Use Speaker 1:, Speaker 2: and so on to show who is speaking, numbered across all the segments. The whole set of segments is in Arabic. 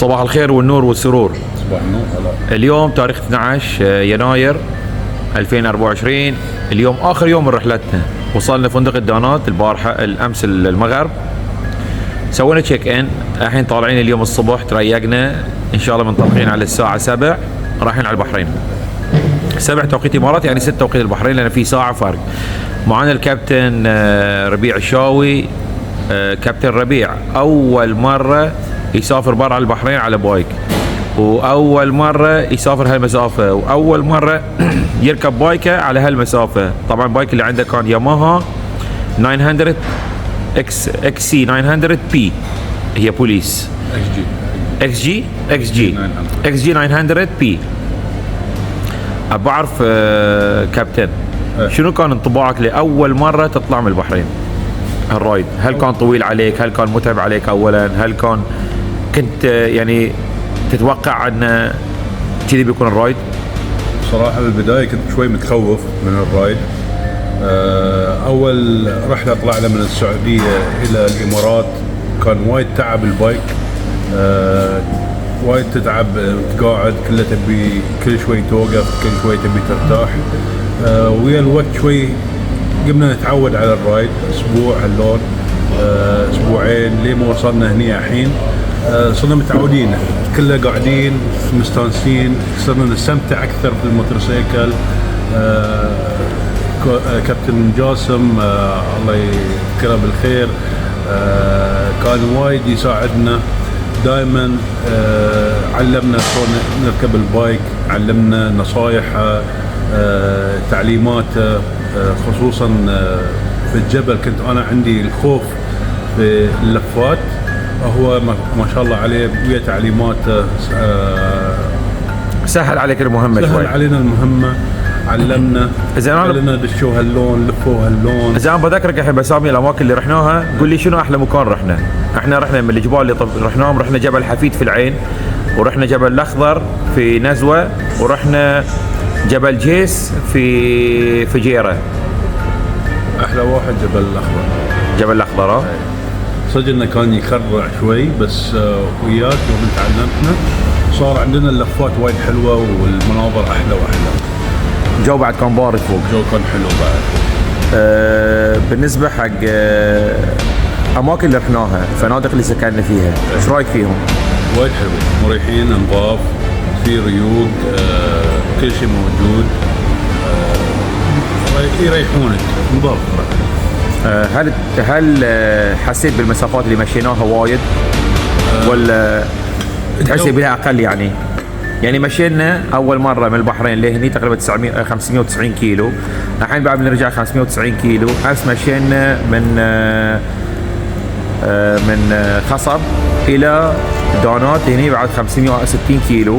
Speaker 1: صباح الخير والنور والسرور.
Speaker 2: صباح النور. هلا.
Speaker 1: اليوم تاريخ 12 يناير 2024. اليوم آخر يوم من رحلتنا. وصلنا فندق الدانات البارحة الأمس المغرب. سوينا تشيك إن. الحين طالعين اليوم الصبح، تريقنا إن شاء الله منطلقين على الساعة 7 رايحين على البحرين. 7 توقيت إمارات، يعني 6 توقيت البحرين، لأن في ساعة فرق. معنا الكابتن ربيع الشاوي. كابتن ربيع أول مرة يسافر برا البحرين على بايك، وأول مرة يسافر هالمسافة، وأول مرة يركب بايكه على هالمسافة. طبعا بايك اللي عنده كان ياماها 900 اكس سي 900 بي، هي بوليس اكس جي 900 بي. بعرف كابتن، شنو كان انطباعك لأول مرة تطلع من البحرين الرايد؟ هل كان طويل عليك؟ هل كان متعب عليك أولا؟ هل كنت يعني تتوقع أن كذي بيكون الرايد؟
Speaker 2: صراحة بالبداية كنت شوي متخوف من الرايد. أول رحلة طلعنا من السعودية إلى الإمارات كان وايد تعب البايك، وايد تتعب، تقاعد كل شوي توقف، كل شوي تبي ترتاح. ويا الوقت شوي قمنا نتعود على الرايد، أسبوع هاللون، أسبوعين، ليه ما وصلنا هني الحين. صرنا متعودين، كلنا قاعدين مستانسين، صرنا نستمتع أكثر بالموتورسيكل. كابتن جاسم الله يذكره بالخير كان وايد يساعدنا دائما، علمنا شلون نركب البايك، علمنا نصايح، تعليمات، خصوصا في الجبل. كنت أنا عندي الخوف في اللفات، هو ما شاء الله عليه ويا تعليماته
Speaker 1: سهل عليك المهمة شوي.
Speaker 2: سهل علينا المهمة، علمنا، قالنا دشوا هاللون، لفوا هاللون.
Speaker 1: إذا أنا بذكرك الحين بسامي الأماكن اللي رحناها، قول لي شنو أحلى مكان رحنا؟ احنا رحنا من الجبال اللي رحناهم، رحنا جبل حفيد في العين، ورحنا جبل الأخضر في نزوة، ورحنا جبل جيس في فجيرة.
Speaker 2: أحلى واحد
Speaker 1: جبل الأخضر.
Speaker 2: صدق انه كان يخرع شوي، بس وياك يوم تعلمنا صار عندنا اللفات وايد حلوه والمناظر احلى واحلى.
Speaker 1: الجو بعد كان بارد فوق.
Speaker 2: الجو كان حلو بعد.
Speaker 1: بالنسبه حق اماكن اللي رحناها، الفنادق اللي سكننا فيها، ايش رايك فيهم؟
Speaker 2: وايد حلو، مريحين، نظاف، في ريوق، كل شيء موجود، يريحونك، نظاف.
Speaker 1: هل حسيت بالمسافات اللي مشيناها وايد ولا تحس بها اقل؟ يعني مشينا اول مره من البحرين لهني تقريبا 590 كيلو، الحين بعد بنرجع 590 كيلو. امس مشينا من خصب الى دانات هني بعد 560 كيلو.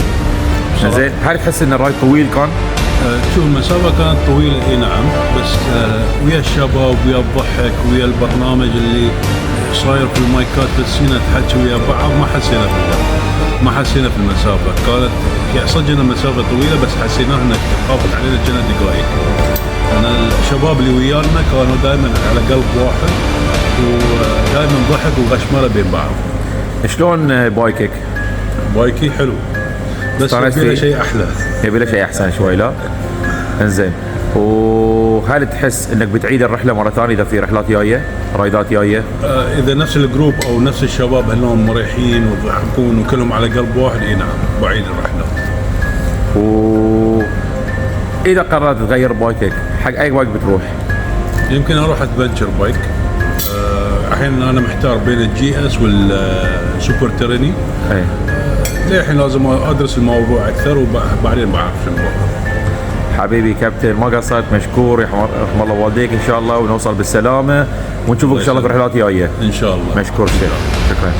Speaker 1: زين، هل تحس ان الرايد طويل كان؟
Speaker 2: شوف المسافة كانت طويلة، اي نعم، بس ويا الشباب، ويا الضحك، ويا البرنامج اللي صاير في المايكات، تحسينا تحكي ويا بعض، ما حسينا في المسافة. كانت صدق انها مسافة طويلة، بس حسيناها انك تخافت علينا كنا دقائق. انا الشباب اللي ويانا كانوا دائما على قلب واحد، ودائما ضحك وغشمرة بين بعض.
Speaker 1: شلون بايكك؟
Speaker 2: بايكي حلو، بس يبي له شيء احلى،
Speaker 1: يبي له شيء احسن شوي. لا انزين، وهل تحس انك بتعيد الرحله مره ثانيه اذا في رحلات جايه، رايدات جايه؟
Speaker 2: اذا نفس الجروب او نفس الشباب هنهم مريحين ويضحكون وكلهم على قلب واحد، اي نعم بعيد الرحلات.
Speaker 1: اذا قررت تغير بايكك، حق اي بايك بتروح؟
Speaker 2: يمكن اروح ادفنتشر بايك. الحين انا محتار بين الجي اس والسوبر تيريني. الحين لازم ادرس الموضوع اكثر وبعدين بعرف شنو.
Speaker 1: حبيبي كابتن، ما قصرت، مشكور، يرحم الله والديك ان شاء الله، ونوصل بالسلامه ونشوفك ان شاء الله في رحلات جايه
Speaker 2: ان شاء الله.
Speaker 1: مشكور، شكرا.